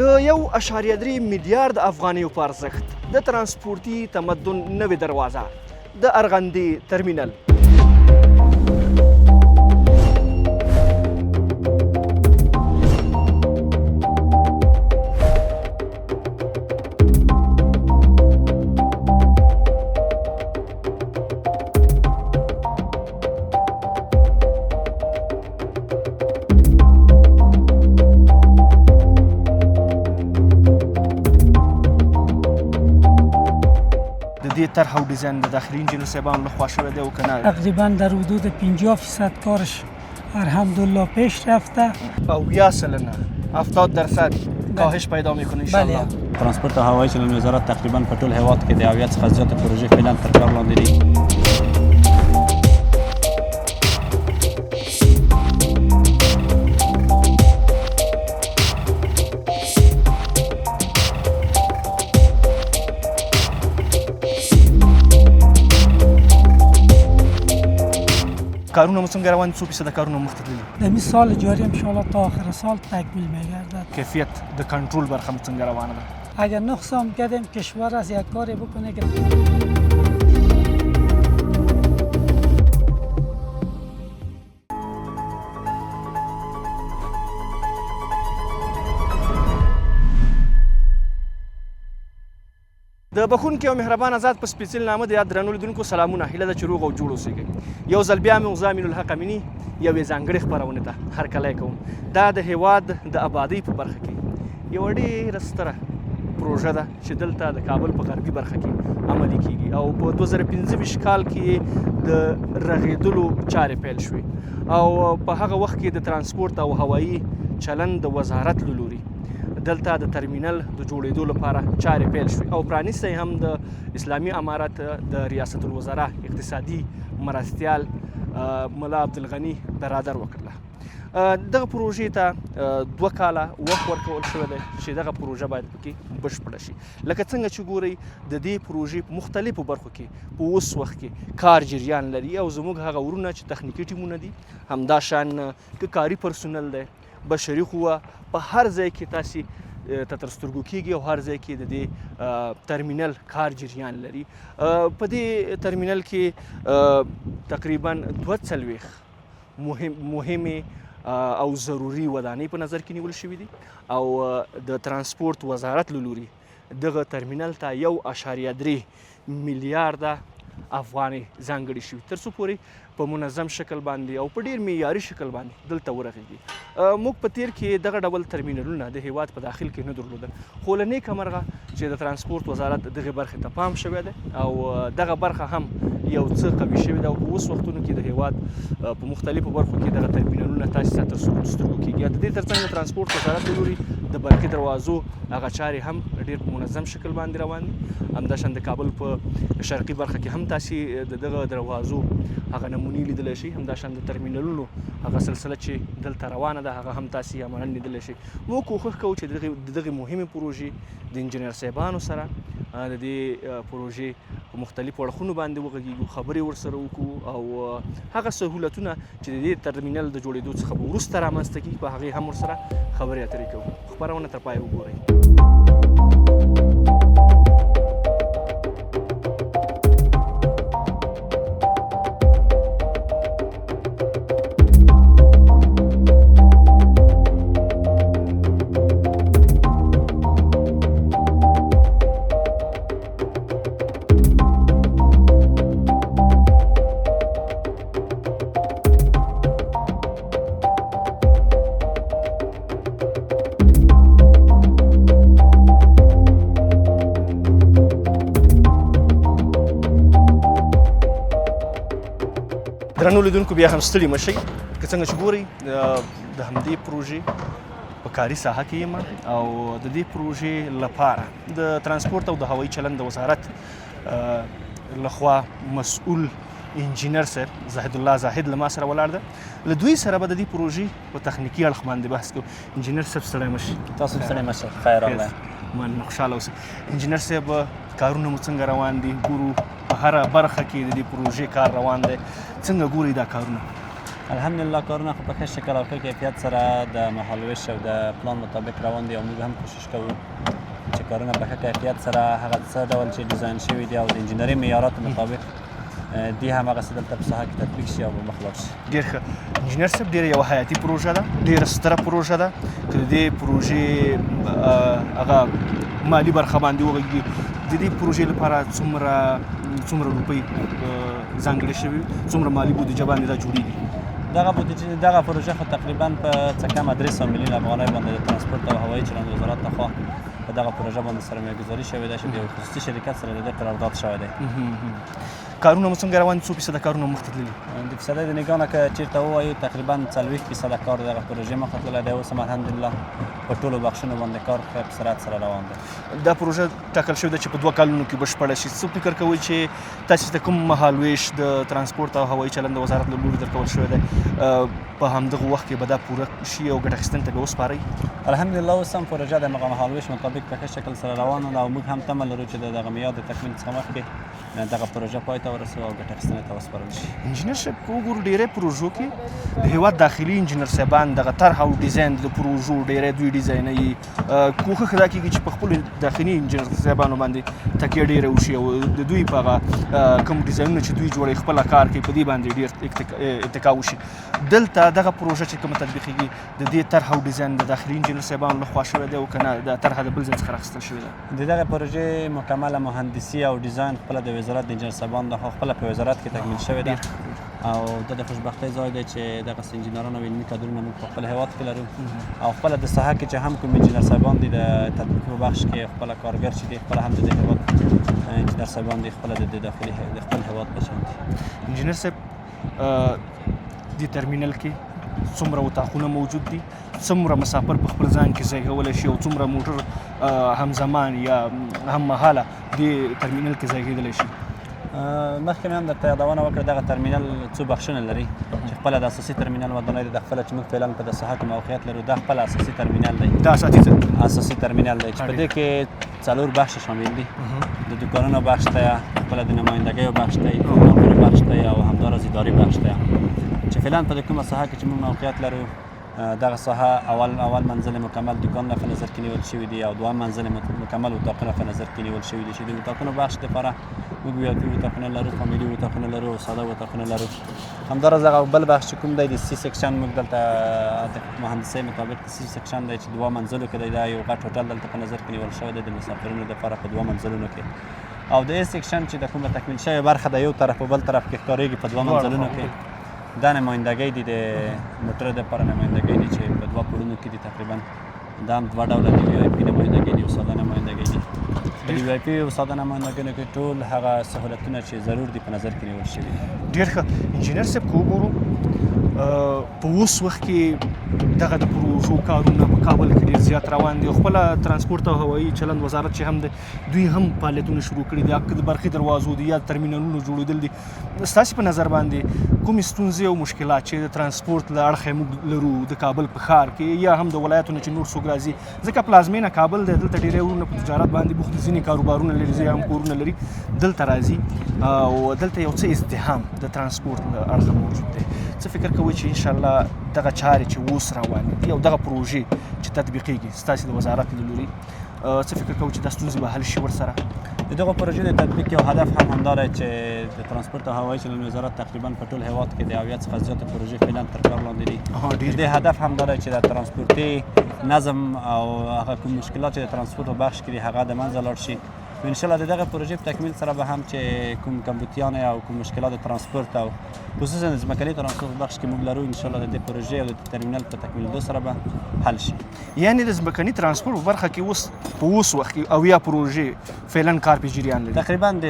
د 1.3 میلیارد افغانیو په ارزښت د ترانسپورتي تمدن نوې دروازه د ارغندې ترمینل. دې طرح او ډیزاین د داخلي انجینر صاحبانو لخوا شوی دی او که نه تقریبا در حدود 50% کارش الحمدلله پیش رفته او 70% کاهش پیدا میکنه انشاءالله. ترانسپورت هوایی چلن وزارت تقریبا په ټول هیواد کې د 70 څخه زیات پروژې فعلا تر کار لاندې دي. کارونه مو څنګه روان دي؟ څو فیصده کارونه مخته تللي؟ د مثال جاری انشاءالله تا آخر سال تکمیل میگردد. کیفیت د کنترول برخه مو څنګه روانه ده؟ اگر نقصان کردیم کشور از یک کاری بکنه که د بخونکي او مهربان آزاد په سپېڅل نامه د یاد درنو لیدونکو سلامونه. هیله ده چې روغ او جوړ اوسئ. یو ځل بیا مې غزامین الحق امینی یوې ځانګړې خپرونې ته هرکلی کوم. دا د هیواد د آبادۍ په برخه کې یوه ډېره ستره پروژه ده چې دلته د کابل په غربي برخه کې عملي کیږي او په 2025 کال کې د رغېدلو چارې پیل شوې او په هغه وخت کې د ترانسپورت او هوایي چلن د وزارت له لوري دلته د ترمینل د جوړېدو لپاره چارې پیل شوې او پرانیستی هم د اسلامي امارت د ریاست الوزرا اقتصادي مرستیال ملا عبدالغني برادر وکړله. دغه پروژې ته 2 کاله وخت ورکول شوی دی چې دغه پروژه باید پکې بشپړه شي. لکه څنګه چې ګورئ د دې پروژې په مختلفو برخو کې په اوس وخت کې کار جریان لري او زموږ هغه ورونه چې تخنیکي ټیمونه دي همداشان که کاري پرسونل دی بشري قوه په هر ځای کې تاسې ته تر سترګو کېږي او هر ځای کې د دې ترمینل کار جریان لري. په دې ترمینل کې تقریبا 42 مهمې او ضروري ودانۍ په نظر کې نیول شوي دي او د ترانسپورت وزارت له لوري دغه ترمینل ته 1.3 میلیارده افغانۍ ځانګړې شوي تر څو پورې په منظم شکل باندې او په ډیر معیاري شکل باندې دلته ورغېږي. موږ په تیر کې دغه ډول ترمینلونه د هیواد په داخل کې نه درلودل خو له نیکه مرغه چې د ترانسپورت وزارت دغه برخې ته پام شوی دی او دغه برخه هم یو څه قوي شوې ده او په اوس وختونو کې د هیواد په مختلفو برخو کې دغه ترمینلونه تاسې ته تر سترګو کېږي. د دې ترڅنګ د ترانسپورت وزارت له لوري د برقي دروازو هغه چارې هم ډېر په منظم شکل باندې روان دي. همداشان د کابل په شرقي برخه کې هم تاسې د دغه دروازو هغه نمونې لیدلی شئ. همداشان د ترمینلونو هغه سلسله چې دلته روانه ده هغه هم تاسې عملاً لیدلی شئ. موږ کوښښ کوو چې د دغې مهمې پروژې د انجینر صاحبانو سره د دې پروژې په مختلفو اړخونو باندې وغږیږو، خبرې ورسره وکړو او هغه سهولتونه چې د دې ترمینل د جوړېدو څخه به وروسته رامنځته کېږي په هغې هم ورسره خبرې اترې کوو. خپرونه تر پایه وګورئ. درنو لیدونکو بیا هم ستړي مه شئ. که څنګه چې ګورئ د همدې پروژې په کاري ساحه کې یم او د دې پروژې لپاره د ترانسپورت او د هوایي چلن د وزارت لخوا مسؤل انجینر صاحب زاهد الله زاهد له ما سره ولاړ ده. له دوی سره به د دې پروژې په تخنیکي اړخ باندې بحث کوو. انجینر صاحب ستړی مه شئ. تاسو ستړي مه شئ. خیر راغلی. مننه، خوشحاله اوسئ. انجینر صاحب کارونه مو څنګه روان دي؟ ګورو په هره برخه کې د دې پروژې کار روان دی. څنګه ګورئ دا کارونه؟ الحمدلله کارونه خو په ښه شکل او ښه کیفیت سره د مهالویش او د پلان مطابق روان دي او موږ هم کوشش کوو چې کارونه په ښه کیفیت سره هغه څه ډول چې ډیزاین شوي دي او د انجینري معیاراتو مطابق دی هماغسې دلته په ساحه کې تطبیق شي او په مخ لاړ شي. ډېر ښه انجینر صاحب، ډېره یوه حیاتي پروژه ده، ډېره ستره پروژه ده. که د دې پروژې هغه مالي برخه باندې وغږېږي، د دې پروژې لپاره څومره روپۍ ځانګړې شوي، څومره مالي بودیجه باندې دا جوړېږي؟ دغه پروژه خو تقریبا په څه کم 300 میلیون افغانۍ باندې د ترانسپورت او هوایي چلند وزارت لخوا په دغه پروژه باندې سرمایه‌ګذاري شوې ده چې د یو خصوصي شرکت سره د دې قرارداد شوی دی. کارونه مو څنګه روان دي؟ څو فیصده کارونه مخته تللي؟ د فیصدۍ د نګاه نه که چېرته ووایو تقریبا 40% کار دغه پروژې مخته تللی دی. اوس هم الحمدلله په ټولو بخشونو باندې کار په سرعت سره روان دی. دا پروژه ټاکل شوې ده چې په 2 کالونو کې بشپړه شي. څه فکر کوئ چې تاسې ته کوم مهالویش د ترانسپورت او هوایي چلند د وزارت له لوري درکول شوی دی، په همدغه وخت کې به دا پوره شي او ګټه اخیستنې ته به وسپارئ؟ الحمدلله اوس هم پروژه د مهالویش مطابق په ښه شکل سره روانه ده او موږ هم تمه لرو چې د دغه میعاد د تکمیل څخه مخکې دغه پروژه پای ته ورسوو او ګټه اخیستنې ته وسپارل شي. انجینر صاحب، که وګورو ډېری پروژو کې د هېواد داخلي انجینر صاحبان دغه طرح او ډیزاین د پروژو ډېری دوی ډیزاینوي. کوښښ دا کېږي چې په خپلو داخلي انجینر صاحبانو باندې تکیه ډېره وشي او د دوی په هغه کوم ډیزاینونه چې دوی جوړوي خپله کار کوي په دې باندې ډېر اتکا وشي. دلته دغه پروژه چې کومه تطبیقېږي د دې طرح او ډیزاین د داخلي انجینر صاحبانو لخوا شوی دی او که نه د طرحه د بل ځای څخه راخیستل شوې ده؟ د دغه پروژې مکمله مهندسي او ډیزاین خپله د وزارت د انجینر صاحبانو لخوا خپله په وزارت کې تکمیل شوې ده او دا د خوشبختۍ ځای دی چې دغسې انجینران او علمي کادرونه موږ په خپل هېواد کې لرو او خپله د ساحه کې چې هم کوم انجینر صاحبان دي د تطبیق په بخش کې خپله کارګر چې دي خپله هم د دې هېواد انجینر صاحبان دي خپله د داخلي د خپل هېواد بچیان دي. انجینر صاحب، دې ترمینل کې څومره اتاقونه موجود دي؟ څومره مسافر په خپل ځان کې ځایږولی شي او څومره موټر همزمان یا هم مهاله دې ترمینل کې ځایږېدلی شي؟ مخکې مې هم درته یادونه وکړه دغه ترمینل څو بخشونه لري چې خپله د اساسي ترمینل ودانۍ ده، د خپله چې موږ فعلا په د ساحه کې موقعیت لرو دا خپل اساسي ترمینل دی. دا اساسي ترمینل دی چې په دې کې 4 بخش شامل دي. د دوکانونو بخش ته خپله د نمایندګیو بخش ته بخش ته او همداراز اداري بخش ته چې فعلا په کومه ساحه کې چې موږ موقعیت لرو دغه ساحه اول منزل مکمل دوکانونه په نظر کې نیول شوي دي او دویم منزل مکمل اتاقونه په نظر کې نیول شوي دي چې د اتاقونو بخش دپاره موږ VIP اتاقونه لرو، فامیلي اتاقونه لرو او ساده اتاقونه لرو. همداراز هغه بل بخش چې کوم دی د C سیکشن موږ دلته د مهندسۍ مطابق د C سیکشن دی چې 2 منزلو کې دی. دا یو غټ هوټل دلته په نظر کې نیول شوی دی د مسافرینو دپاره په 2 منزلونو کې او د A سیکشن چې د کومه تکمیل شوې برخه د یو طرف په بل طرف کې ښکارېږي په 2 منزلونو کې دا نمایندګۍ دي د موټر دپاره نمایندګۍ دي چې په 2 پوړونو کې دي. تقریبا دا هم 2 ډوله د VIP نمایندګۍ دي او ساده نمایندګۍ دي. په د VIP او ساده نمایندګیو کې ټول هغه سهولتونه چې ضرور دي په نظر کې نیول شوي دي. ډېر ښه انجینر صاحب، که وګورو په اوس وخت کې دغه د پروژو کارونه په کابل کې ډېر زیات روان دي او خپله ترانسپورت او هوایي چلند وزارت چې هم دی دوی هم فعالیتونه شروع کړي دي. د برقي دروازو دي یا ترمینلونو جوړېدل دي. ستاسې په نظر باندې کومې ستونزې او مشکلات چې د ترانسپورت له اړخه موږ لرو د کابل په ښار کې یا هم د ولایتونو چې نور څوک راځي، ځکه پلازمینه کابل دی، دلته ډېری ورونه په تجارت باندې بوخت دي، ځینې کاروبارونه لري، ځینې هم کورونه لري، دلته راځي او دلته یو څه ازدحام د ترانسپورت له اړخه موجود دی. څه فکر کوئ چې انشاءالله دغه چارې چې اوس روانې دي او دغه پروژې چې تطبیقېږي ستاسې د وزارت له لوري، څه فکر کوئ چې دا ستونزې به حل شي ورسره؟ د دغه پروژې د تطبیق یو هدف هم همدا دی چې د ترانسپورت او هوایي چلند وزارت تقریبا په ټول هېواد کې د 70 څخه زیاتې پروژې فعلا تر کار لاندې دي. د دې هدف همدا دی چې د ترانسپورتي نظم او هغه کوم مشکلات چې د ترانسپورت په بخش کې دي هغه د منځه لاړ شي. انشاءالله د دغه پروژې په تکمیل سره به هم چې کوم کمبودیان او کوم مشکلات د ترانسپورت او خصوصا د ځمکني ترانسپورت په بخش کې موږ لرو، انشاءالله د دې پروژې او د ترمینل په تکمیلېدو سره به حل شي. یعنې د ځمکني ترانسپورت په برخه کې اوس په اوس وخت کې 70 پروژې فعلا کار په جریان لري. تقریبا د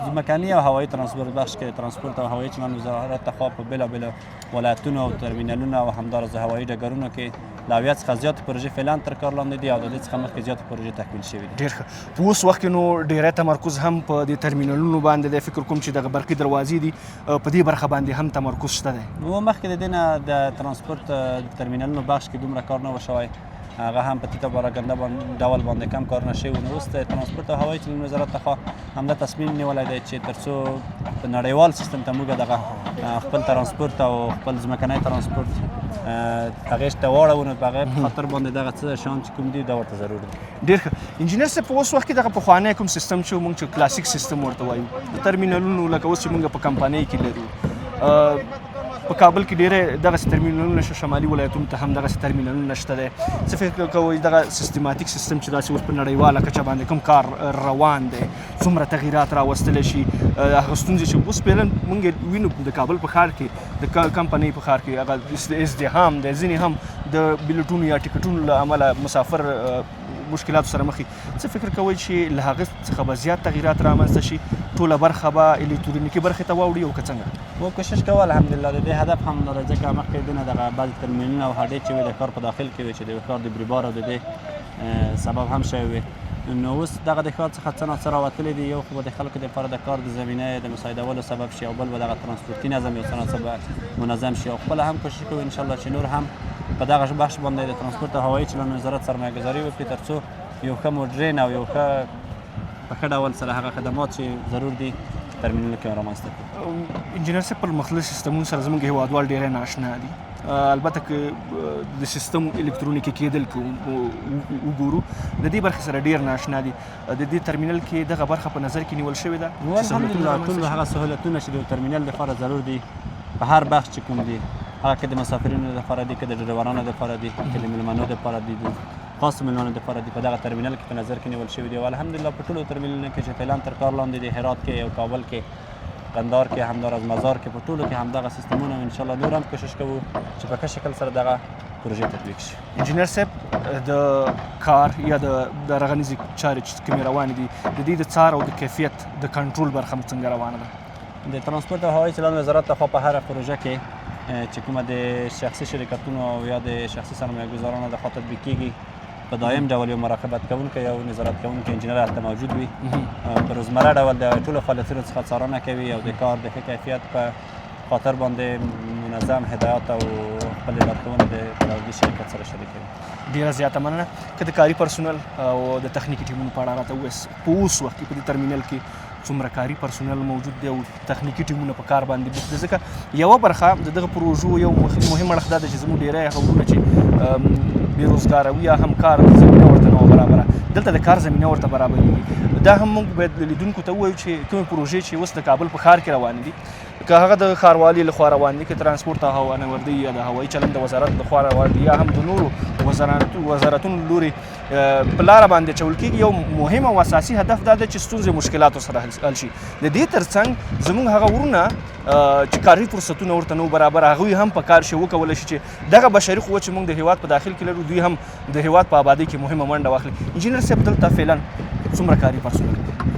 ځمکني او هوایي ترانسپورت بخش کې ترانسپورت او هوایي چلند وزارت لخوا په بېلابېلو ولایتونو او ترمینلونو او همداراز هوایي ډګرونو کې د 70 څخه زیاتې پروژې فعلا تر کار لاندې دي او د دې څخه مخکې زیاتې پروژې تکمیل شوي دي. ډېر ښه. په اوس وخت کې نو ډېری تمرکز هم په دې ترمینلونو باندې دی. فکر کوم چې دغه برقي دروازې دي په دې برخه باندې هم تمرکز شته دی. نو مخکې د دې نه د ترانسپورت ترمینلونو بخش کې دومره کار نه و شوی، هغه هم په تیته پراکنده ډول باندې کم کارونه شوي. نو اوس د ترانسپورت او هوایي چلند وزارت لخوا همدا تصمیم نیولی دی چې تر څو نړیوال سیستم ته موږ دغه خپل ترانسپورت او خپل ځمکنی ترانسپورت هغې ته واړو نو په هغې خاطر باندې دغه څه شیان چې کوم دي دا ورته ضرور دي. ډېر ښه انجینر صاحب په اوس وخت کې دغه پخوانی کوم سیستم چې موږ چې کلاسیک سیستم ورته وایو ترمینلونو لکه اوس چې موږ په کمپنۍ کې لرو په کابل کې ډېرې دغسې ترمینلونه شته شمالي ولایتونو ته هم دغسې ترمینلونه شته دی څه فکر کوئ دغه سیستماتیک سیستم چې داسې اوس په نړیواله کچه باندې کوم کار روان دی څومره تغییرات راوستلی شي هغه ستونزې چې اوس فعلا موږ وینو د کابل په ښار کې د کمپنۍ په ښار کې هغه ازدحام دی ځینې هم د بلیټونو یا ټکټونو له امله مسافر مشکلاتو سره مخ څه فکر کوئ چې له هغه څخه به زیات تغییرات رامنځته شي ټوله برخه به الکترونیکي برخې ته واوړي او که څنګه موږ کوشش کوو الحمدلله د دې هدف هم لرو ځکه مخکې دونه دغه بعضې ترمینلونه او هډې چې وي د کار په داخل کې وي چې د کار د بریبار او د دې سبب هم شوی وي نو اوس دغه د ښار څخه څه ناڅه راوتلي دي یو خو به د خلکو دپاره د کار د زمینه د مساعدولو سبب شي او بل به دغه ترانسپورتي نظم یو څه ناڅه به منظم شي او خپله هم کوشش کوو انشاءالله چې نور هم په دغه بخش باندې د ترانسپورت او هوایي چلند وزارت سرمایه‌ګذاري وکړي تر څو یو ښه موډرن او یو ښه په ښه ډول سره هغه خدمات چې ضرور دي ترمینلونو کې رامنځته کړي. انجینر صاحب پر مختلف سیستمونو سره زموږ هیوادوال ډېری ناشنا دي البته که د سیستم الکترونیکي کېدل کې وګورو د دې برخې سره ډېر ناشنا دي د دې ترمینل کې دغه برخه په نظر کې نیول شوې ده الحمدلله ټول هغه سهولتونه چې د ترمینل لپاره ضرور دي په هر بخش چې کوم دي هغه که د مسافرینو لپاره دي که د ډریورانو لپاره دي که د مېلمنو لپاره دي خاص مېلمنو لپاره دي په دغه ترمینل کې په نظر کې نیول شوي دي او الحمدلله په ټولو ترمینلونو کې چې فعلا تر کار لاندې دي هرات کې او کابل کې قندار کې همداراز مزار کې په ټولو کې همدغه سیستمونه انشاءالله نور هم کوشش کوو چې په ښه شکل سره دغه پروژې تطبیق شي. انجینر صاحب د کار یا د رغنیزې چارې چې کومې روانې دي د دې د څار او د کیفیت د کنټرول برخه هم څنګه روانه ده؟ د ترانسپورت او هوایي چلند وزارت لخوا په هره پروژه کې چې کومه د شخصي شرکتونو او یا د شخصي سرمایه‌ګذارانو لخوا تطبیق کیږي په دایم ډول یو مراقبت کوونکی او نظارت کوونکی انجینر هلته موجود وي په روزمره ډول د ټولو فعالیتونو څخه څارنه کوي او د کار د ښه کیفیت په خاطر باندې منظم هدایات او خپل لارښوونې د تراویحي شرکت سره شریکوي. ډېره زیاته مننه که د کاري پرسونل او د تخنیکي ټیمونو په اړه راته ووایاست په اوس وخت کې په دې ترمینل کې څومره کاري پرسونل موجود دی او تخنیکي ټیمونه په کار باندې بوخت دي ځکه یوه برخه د دغه پروژو یو مهم اړخ دا ده چې زموږ ډېری هغه وروڼه چې بېروزګاره وي یا هم کار زمینه ورته نه برابره دلته د کار زمینه ورته برابرېږي دا هم موږ باید لیدونکو ته ووایو چې کومې پروژې چې اوس د کابل په ښار کې روانې دي که هغه د ښاروالي لخوا روان دي که ترانسپورت او هوانوردۍ یا د هوایي چلند د وزارت لخوا روان دي یا هم د نورو وزارتونو لوري په لاره باندې اچول کېږي یو مهم او اساسي هدف دا ده چې ستونزې مشکلاتو سره حل شي د دې ترڅنګ زموږ هغه وروڼه چې کاري فرصتونه ورته نه برابر هغوی هم په کار شي وکولی شي چې دغه بشري قوه چې موږ د هیواد په داخل کې لرو دوی هم د هیواد په آبادۍ کې مهمه منډه واخلي. انجینر صاحب دلته فعلا څومره کاري پرسونل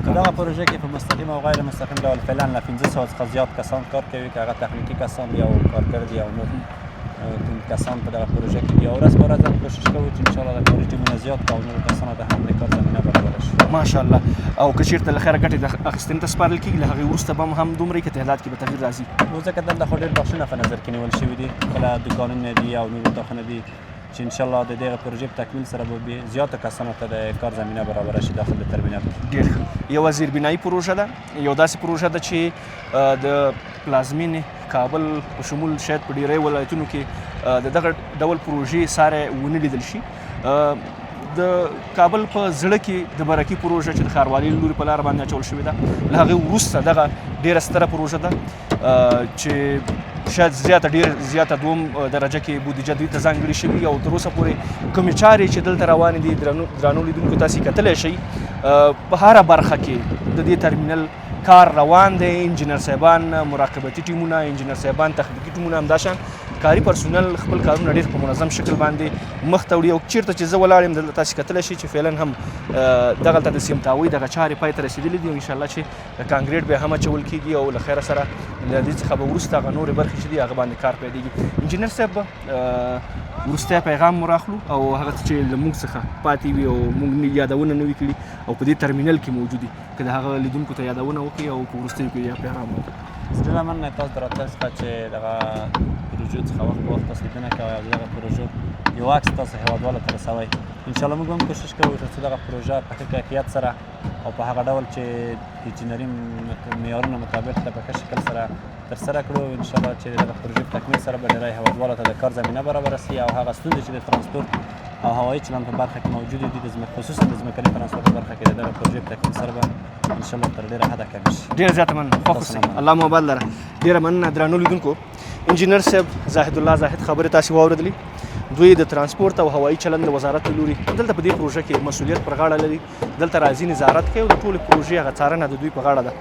په دغه پروژه کې په مستقیم او غیر مستقیم ډول فعلا له 1500 څخه زیات کسان کار کوي که هغه تخنیکي کسان دي او کارګر دي او نور کوم کسان په دغه پروژه کې دي او ورځ په ورځ هم کوشش کوو چې انشاءالله د کاري ټیمونه زیات کړو او نورو کسانو ته هم د کار زمینه برابره شي. ماشاءالله او که چېرته له خیره ګټې د اخیستنې ته سپارل کېږي له هغې وروسته به هم دومره که تعداد کې به تغییر راځي نو ځکه دلته خو ډېر بخشونه په نظر کې نیول شوي دي کله دوکانونه دي او نور اتاقونه دي چې انشاءالله د دغه پروژې په تکمیل سره به زیاتو کسانو ته د کار زمینه برابره شي داخل د ترمینل کې. ډېر ښه یوه زیربنایي پروژه ده یو داسې پروژه ده چې د پلازمینې کابل په شمول شاید په ډېری ولایتونو کې د دغه ډول پروژې سارې ونه لیدل شي. د کابل په زړه کې د برکي پروژه چې د ښاروالۍ له لوري په لاره باندې اچول شوې ده له هغې وروسته دغه ډېره ستره پروژه ده چې شاید ډېر زیاته دوم درجه کې بودیجه دوی ته ځانګړې شوي او تر اوسه پورې کومې چارې چې دلته روانې دي درانو لیدونکو تاسې کتلی شئ په هره برخه کې د دې ترمینل کار روان دی. انجینر صاحبان مراقبتي ټیمونه انجینر صاحبان تخنیکي ټیمونه همداشان کاري پرسونل خپل کارونه ډېر په منظم شکل باندې مخ ته وړي او چېرته چې زه ولاړ یم دلته تاسې کتلی شئ چې فعلا هم دغلته د سیمتاوۍ دغه چارې پای ته رسېدلې دي او انشاءالله چې کانکریټ بیا هم اچول کېږي او له خیره سره له دې څخه به وروسته هغه نورې برخې چې دي هغه باندې کار پیلېږي. انجینر صاحب وروستی پیغام مو راخلو او هغه څه چې له موږ څخه پاتې وي او موږ یادونه نه وي کړي او په دې ترمینل کې موجود دي که د هغه لیدونکو ته یادونه وکړي او په وروستیو کې یا پیغام وکړي. زه مننه تاسو د راتلو څخه چې دغه پروژو څخه وخت په وخت تاسو لیدنه کوئ او د دغه پروژو یو عکس تاسو هیوادوالو ته رسوئ انشاءالله موږ هم کوشش کوو تر څو دغه پروژه په ښه کیفیت سره او په هغه ډول چې د انجینري معیارونو مطابق ده په ښه شکل سره ترسره کړو انشاءالله چې دغه پروژې په تکمیل سره به ډېری هیوادوالو ته د کار زمینه برابره سي او هغه ستونزې چې د ترانسپورت او هوایي چلند په برخه کې موجودې دي خصوصا د ځمکني ترانسپورت په برخه کې د دغه پروژې په تکمیل سره به انشاءالله تر ډېره حده کمې شي. ډېر زیاته مننه خوښ اوسئ. الله مو آباد لره. ډېره مننه درنو لیدونکو. انجینر صاحب زاهد الله زاهد خبرې تاسې واورېدلې. دوی د ترانسپورت او هوایي چلند د وزارت له لوري دلته په دې پروژه کې مسؤلیت پر غاړه لري. دلته راځي نظارت کوي او د ټولې پروژې هغه څارنه د دوی په غاړه ده.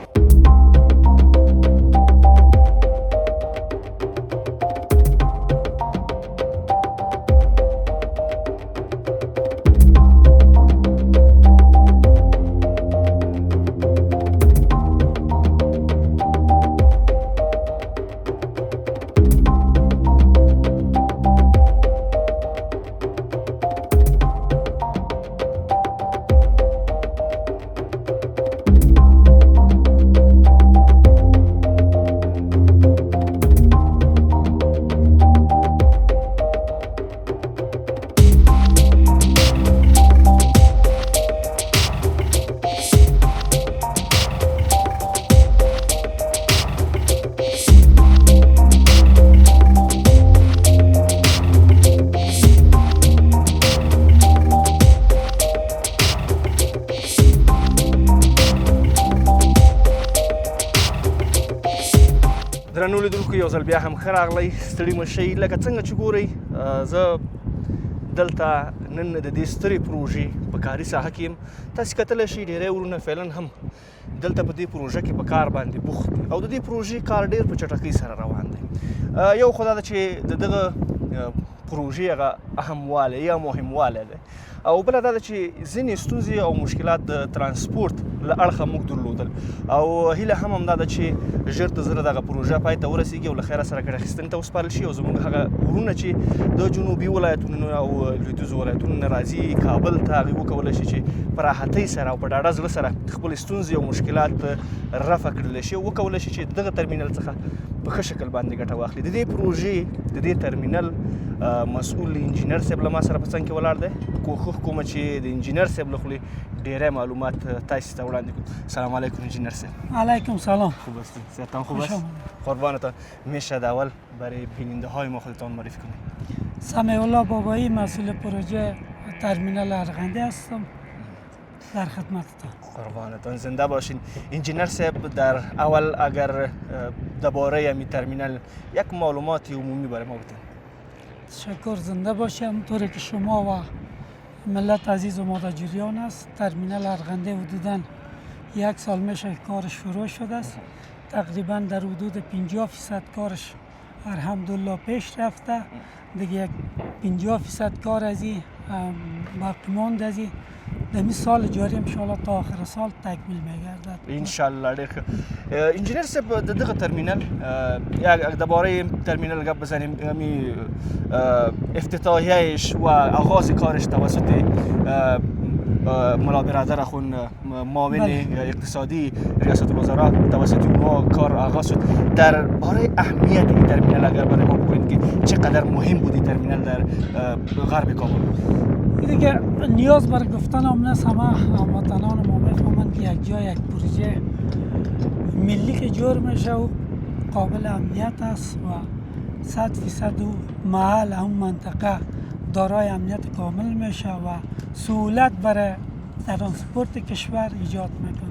درنو لیدونکو یو ځل بیا هم ښه راغلی ستړي مه شئ. لکه څنګه چې ګورئ زه دلته نن د دې سترې پروژې په کاري ساحه کې یم. تاسې کتلی شئ ډېری ورونه فعلا هم دلته په دې پروژه کې په کار باندې بوخت دي او د دې پروژې کار ډېر په چټکۍ سره روان دی. یو خو دا ده چې د دغه پروژې هغه اهموالی یا مهموالی دی او بله دا ده چې ځینې ستونزې او مشکلات د ترانسپورت له اړخه موږ درلودل او هیله هم همدا ده چې ژر تر ژره دغه پروژه پای ته ورسیږي او له خیره سره ګټه اخیستنې ته وسپارل شي او زموږ هغه ورونه چې د جنوبي ولایتونو او لویدیځو ولایتونو نه راځي کابل ته هغوی وکولی شي چې په راحتۍ سره او په ډاډه زړه سره خپلې ستونزې او مشکلات رفع کړلی شي او وکولی شي چې دغه ترمینل څخه په ښه شکل باندې ګټه واخلي. د دې پروژې د دې ترمینل مسؤل انجینر صاحب له ما سره په څنګ کې ولاړ دی. کوښښ کومه چې د انجینر صاحب له خولې ډېری معلومات تاسې ته وړاندې کړو. سلام علیکم انجینر صاحب. علیکم سلام. خوب هستید؟ صحتان خوب است؟ قربانتان. میشه اول برای بیننده های ما خودتان معرفی کنید؟ سمیع الله بابایی مسئول پروژه ترمینال ارغنده هستم. در خدمتتان. قربانتان زنده باشین. انجینر صاحب در اول اگر درباره همین ترمینال یک معلومات عمومی برای ما بدین. تشکر. زنده باشم. طوری که شما و ملت عزیز و ما در جریان است ترمینال ارغنده حدوداً 1 سال میشه کارش شروع شده است. تقریبا در حدود 50% کارش الحمدلله پیش رفته. دیگه 50% کار از این باقی مانده از این دمی سال جاری انشاءالله تا آخر سال تکمیل میگردد انشاءالله. ډېر ښه. انجینر صاحب د دغه ترمینل یا درباره ترمینل گپ بزنیم. همین افتتاحیه‌اش و آغاز کارش توسط مولا برادر اخون معاون اقتصادی ریاست الوزراء توسط ما کار آغاز شد. درباره اهمیت این ترمینل اگر برای ما بگویید که چقدر مهم بود این ترمینل در غرب کابل؟ دیگه نیاز بر گفتن هم نیست. همه هموطنان ما میفهمند که یک جای یک پروژه ملی که جور میشه و قابل امنیت است و 100% محل اون منطقه دارای امنیت کامل میشه و سهولت برای ترانسپورت کشور ایجاد میکنه.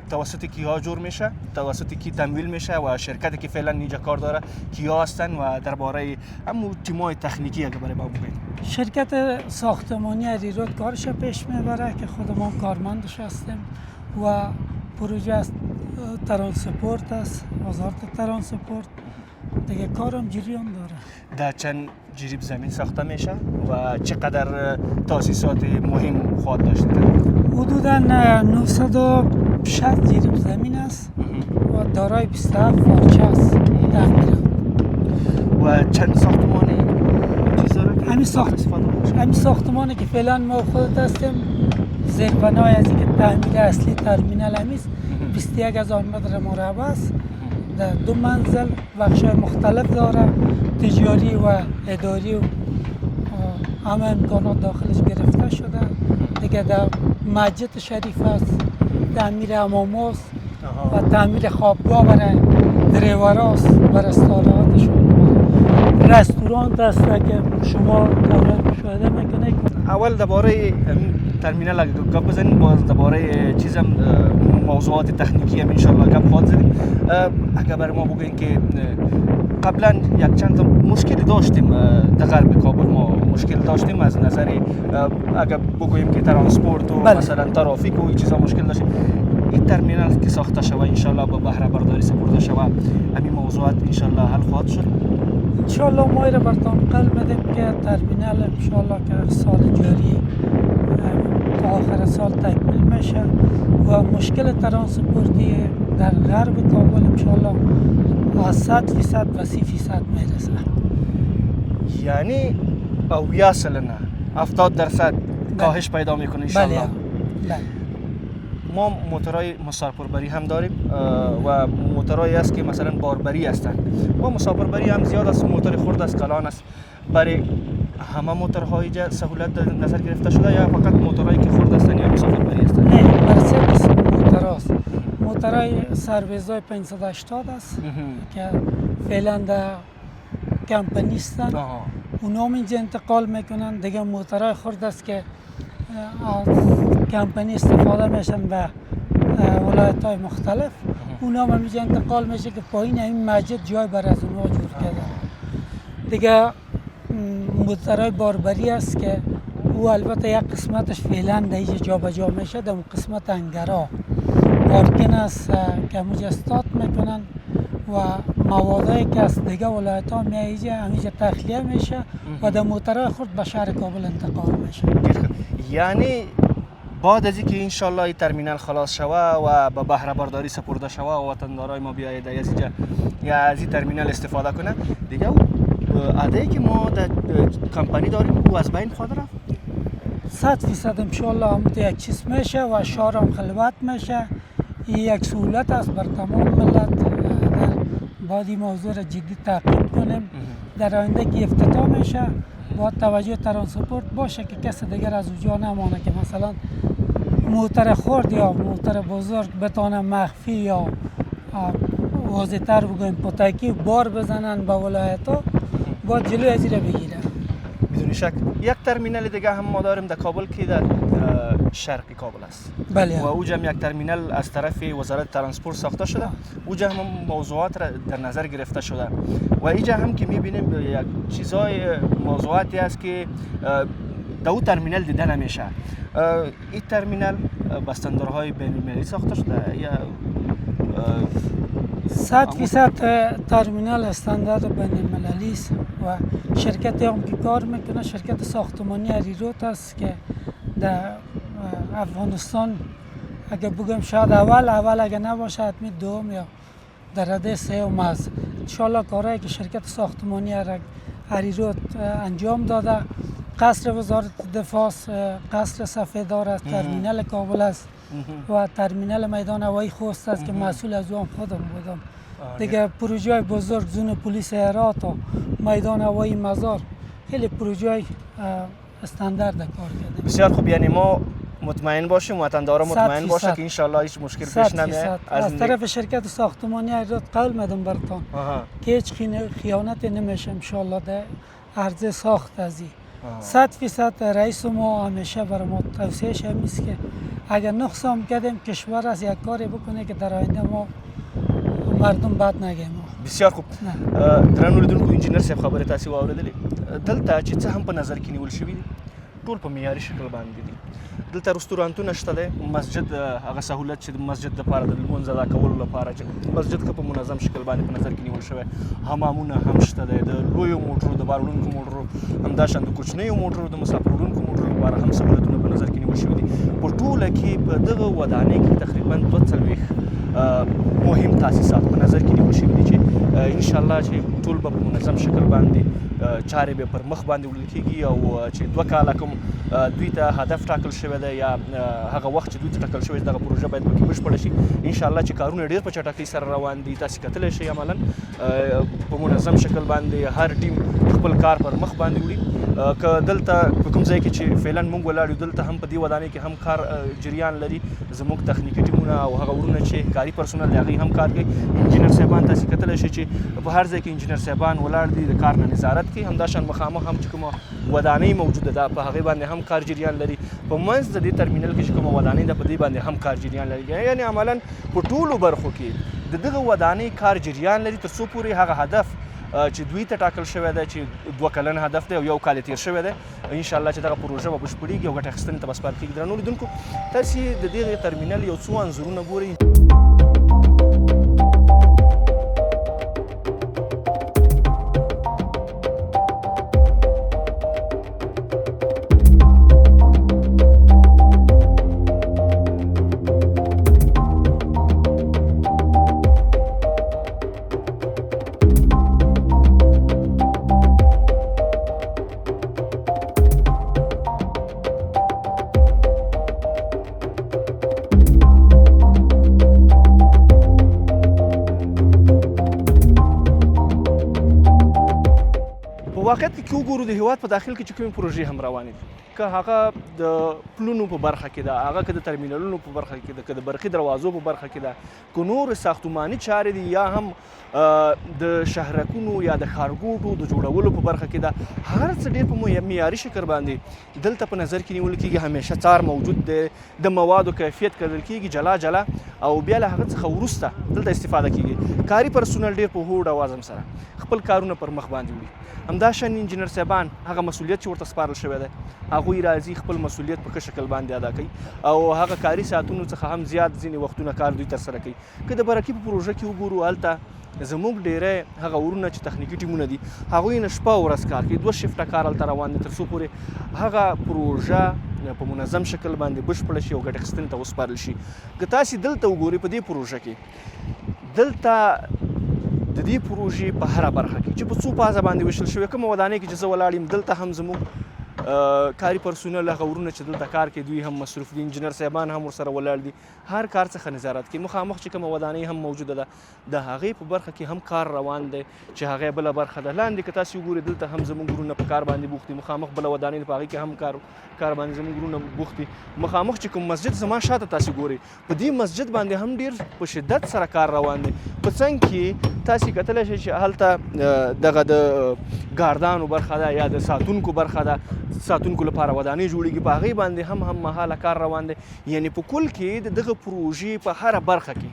توسط کیها جور میشه؟ توسط کی تمویل میشه و شرکتی که فعلا اینجا کار داره کیا هستن و درباره همون تیمای تکنیکی اگه برای ما بگید؟ شرکت ساختمانی اریرود کارش پیش میبره که خودمان کارمندش هستیم و پروژه ترانسپورت است، وزارت ترانسپورت دیگه کارم جریان داره. در چند جریب زمین ساخته میشه و چقدر تاسیسات مهم خواهد داشته؟ حدوداً 960 جریب زمین است و دارای 27 فارچه است تقریبا. و چند ساختمانی همین ساختمانی که فعلا ما خودت هستیم زیربنای از اینکه تعمیر اصلی ترمینال همیست 21,000 متر مربع است. در 2 منزل بخش‌های مختلف داره، تجاری و اداری و همه امکانات داخلش گرفته شده دیگه. در مسجد شریف است، تعمیر حمام است و تعمیر خوابگاه برای دریوراست، برای استراحتشون. رستوران است که شما مشاهده میکنید. اول درباره ترمینال اگه گپ بزنیم، باز درباره چیزم موضوعات تکنیکی هم انشالله گپ خواهد زدیم. اگر برای ما بگوین که قبلا یک چند تا مشکلی داشتیم در غرب کابل، ما مشکل داشتیم از نظر اگر بگوییم که ترانسپورت و مثلا ترافیک و این چیزا مشکل داشتیم. این ترمینال که ساخته شود انشالله با بهره برداری سپرده شود، همین موضوعات انشالله حل خواهد شد. انشالله ما را برتان قل بدیم که ترمینال انشالله که سال جاری تا آخر سال تکمیل میشه و مشکل ترانسپورتی در غرب کابل انشالله از 100% و 30% میرسه. یعنی 70 سلنه 70% کاهش پیدا میکنه انشالله. بله. ما موتورهای مسافربری هم داریم و موتورهایی است که مثلا باربری هستند و مسافربری هم زیاد است. موتور خرد است، کلان است. برای همه موتورهای سهولت در نظر گرفته شده یا فقط موتورهایی که خرد هستند یا مسافربری هستند؟ نه، برای سه قسم موتور است. موتورهای سرویزهای 580 است که فعلا در کمپنی هستند، اونا اینجا انتقال میکنن. دیگه موتورهای خرد است که از کمپنی استفاده میشن و ولایت های مختلف، اونا هم اینجا انتقال میشه که پایین این مسجد جای بر از اونها جور کرده. دیگه موتورهای باربری است که او البته یک قسمتش فعلا در اینجا جا به جا میشه، در اون قسمت انگرا پارکین است که همونجا استارت میکنن و موادایی که از دیگه ولایت ها میایجا همینجا تخلیه میشه و در موتورهای خود به شهر کابل انتقال میشه. یعنی بعد از اینکه انشالله این ترمینال خلاص شوه و به بهره برداری سپرده شوه و وطندارای ما بیاید از اینجا یا از این ترمینال استفاده کنه، دیگه عده‌ای که ما در کمپانی داریم او از بین خواهد رفت. 100% انشالله هم یک چیز میشه و شهر هم خلوت میشه. این یک سهولت است بر تمام ملت. در باید این موضوع را جدی تعقیب کنیم. در آینده که افتتاح میشه با توجه ترانسپورت باشه که کسی دیگر از اونجا نمانه که مثلا موتور خرد یا موتور بزرگ بتانه مخفی یا واضح‌تر بگویم پتکی بار بزنن به ولایت ها، با جلوی از را بگیرن. بدون شک یک ترمینال دیگه هم ما داریم در کابل که در شرق کابل است. بله. و اوجا هم یک ترمینال از طرف وزارت ترانسپورت ساخته شده. اوجا هم موضوعات را در نظر گرفته شده و اینجا هم که میبینیم یک چیزای موضوعاتی است که در اون ترمینال دیده نمیشه. این ترمینال با استانداردهای بین‌المللی ساخته شده یا 100% ترمینال استاندارد بین‌المللی است و شرکتی هم که کار میکنه شرکت ساختمانی اریروت است که در افغانستان اگه بگم شاید اول اگه نباشه حتمی دوم یا در رده سوم است. انشالله کارهایی که شرکت ساختمانی اریروت انجام داده، قصر وزارت دفاع، قصر سفیدار است، ترمینال کابل است و ترمینال میدان هوایی خوست است که مسئول از اون خودم بودم. دیگه پروژه بزرگ زون پلیس هرات و میدان هوایی مزار خیلی پروژه استاندارد کار کرده. بسیار خوب. یعنی ما مطمئن باشیم، وطندارا مطمئن باشه که انشالله هیچ مشکل پیش نمیاد. از طرف شرکت ساختمانی اریروت قول میدم براتون که هیچ خیانتی نمیشه انشالله در عرض ساخت از این. 100% رئیس ما همیشه برای ما توصیهش هم است که اگر نقصان کردیم کشور از یک کاری بکنه که در آینده ما مردم بد نگیم. بسیار خوب. درنو لیدونکو انجینر صاحب خبره تاسو واوریدلې دلته چې څه هم په نظر کې نیول شوي دي ټول په معیاري شکل باندې دي. دلته رستورانتونه شته دی، مسجد هغه سهولت چې د مسجد لپاره د لمونځ ادا کولو لپاره چې مسجد ښه په منظم شکل باندې په نظر کې نیول شوی. حمامونه هم شته دی، د لویو موټرو د بار وړونکو موټرو همداشان د کوچنیو موټرو د مسافر وړونکو موټرو لپاره هم سهولتونه په نظر کې نیول شوي دي. په ټوله کې په دغه ودانۍ کې تقریبا 240 مهم تاسیسات په نظر کې نیول شوي دي چې انشاءالله چې ټول به په منظم شکل باندې چارې به پر مخ باندې وړل کېږي او چې 2 کاله کوم دوی ته هدف ټاکل شوی دی یا هغه وخت چې دوی ته ټاکل شوی دغه پروژه باید پکې بشپړه شي. انشاءالله چې کارونه ډېر په چټکۍ سره روان دي. تاسې کتلی شئ عملاً په منظم شکل باندې هر ټیم خپل کار پر مخ باندې وړي که دلته په کوم ځای کې چې فعلا موږ ولاړ یو دلته هم په دې ودانۍ کې هم کار جریان لري زموږ تخنیکي ټیمونه او هغه ورونه چې کاري پرسونل دی هغوی هم کار کوي. انجینر صاحبان تاسې کتلی شئ چې په هر ځای کې انجینر صاحبان ولاړ دي د کار نه نظارت کوي. همداشان مخامخ هم چې کومه ودانۍ موجوده ده په هغې باندې هم کار جریان لري. په منځ د دې ترمینل کې چې کومه ودانۍ ده په دې باندې هم کار جریان لري. یعنې عملا په ټولو برخو کې د دغه ودانۍ کار جریان لري تر څو پورې هغه هدف چې دوی ته ټاکل شوی دی چې 2 کلن هدف دی او 1 کال تیر شوی دی انشاءالله چې دغه پروژه به بشپړېږي او ګټه اخیستنې ته به سپارل کېږي. درنو لیدونکو تاسې د دغې ترمینل یو څو انځورونه ګورئ. واقعیت کې وګورو د هیواد په داخل کې چې کومې پروژې هم روانې دي که هغه د پلونو په برخه کې ده هغه که د ترمینلونو په برخه کې ده که د برقي دروازو په برخه کې ده که نور ساختماني چارې دي یا هم د شهرکونو یا د ښارګوټو د جوړولو په برخه کې ده هر څه ډېر په معیاري شکل باندې دلته په نظر کې نیول کېږي. همیشه څار موجود دی د موادو کیفیت کتل کېږي جلا جلا او بیا له هغه څخه وروسته دلته استفاده کېږي. کاري پرسونل ډېر په هوډ او عزم سره خپل کارونه پر مخ باندې وړي. همداشان انجینر صاحبان هغه مسؤلیت چې ورته سپارل شوی دی هغوی راځي خپل مسؤلیت په ښه شکل باندې ادا کوي او هغه کاري ساعتونو څخه هم زیات ځینې وختونه کار دوی ترسره کوي. که د برقي په پروژه کې وګورو هلته زموږ ډیری هغه ورونه چې تخنیکي ټیمونه دي هغوی نه شپه او ورځ کار کوي. 2 شفټه کار هلته روان دي تر څو پورې هغه پروژه په منظم شکل باندې بشپړه شي او ګټه اخیستنې ته وسپارل شي. که تاسې دلته وګورئ په دې پروژه کې دلته د دې پروژې په هره برخه کې چې په څو پازه باندې ویشل شوې کومه ودانۍ کې چې زه ولاړ یم دلته هم زموږ کاري پرسونل هغه ورونه چې دلته کار کوي دوی هم مصروف دي. انجینر صاحبان هم ورسره ولاړ دي هر کار څخه نظارت کوي. مخامخ چې کومه ودانۍ هم موجوده ده د هغې په برخه کې هم کار روان دی چې هغې بله برخه ده. لاندې که تاسې وګورئ دلته هم زموږ ورونه په کار باندې بوخت دي. مخامخ بله ودانۍ ده په هغې کې هم کار باندې زموږ ورونه بوخت دي. مخامخ چې کوم مسجد زما شاته تاسې ګورئ په دې مسجد باندې هم ډېر په شدت سره کار روان دی. په څنګ کې تاسې کتلی شئ چې هلته دغه د ګاردانو برخه ده یا د ساتونکو برخه ده ساتونکو لپاره ودانۍ جوړېږي په هغې باندې هم مهاله کار روان دی. یعنې په کل کې د دغه پروژې په هره برخه کې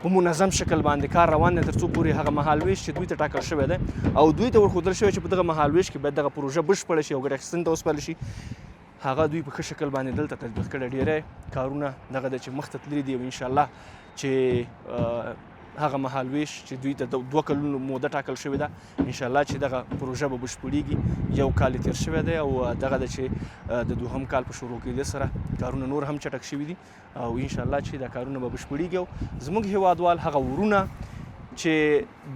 په منظم شکل باندې کار روان دی تر څو پورې هغه مهالویش چې دوی ته ټاکل شوی دی او دوی ته ورښودل شوی چې په دغه مهالویش کې باید دغه پروژه بشپړه شي او ګټه اخیستنې ته وسپارل شي هغه دوی په ښه شکل باندې دلته تطبیق کړی. ډېری کارونه دغه ده چې مخ ته تللي دي او انشاءالله چې هغه مهالویش چې دوی ته 2 کلونو موده ټاکل شوې ده انشاءالله چې دغه پروژه به بشپړېږي. 1 کال تیر شوی دی او دغه ده چې د 2م کال په شروع کېدو سره کارونه نور هم چټک شوي دي او انشاءالله چې دا کارونه به بشپړېږي او زموږ هیوادوال هغه ورونه چې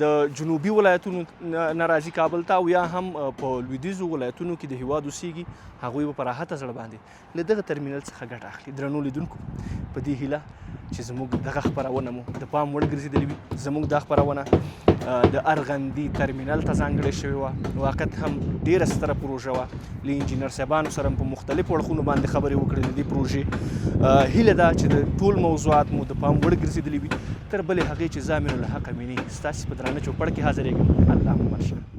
د جنوبي ولایتونو نه راځي کابل ته او یا هم په لویدیځو ولایتونو کې د هیواد اوسېږي هغوی به په راحته زړه باندې له دغه ترمینل څخه ګټه اخلي. درنو لیدونکو په دې هیله چې زموږ دغه خپرونه مو د پام وړ ګرځېدلې وي. زموږ دا خپرونه د ارغندي ترمینل ته ځانګړې شوې وه. واقعیت هم ډېره ستره پروژه وه. له انجینر صاحبانو سره په مختلفو اړخونو باندې خبرې وکړې د دې پروژې. هیله ده چې د ټول موضوعات مو د پام وړ ګرځېدلې وي. تر بلې هغې چې زامن الحق امیني ستاسې په درانه چوپړ کې حاضرېږم. الله مو مل شه.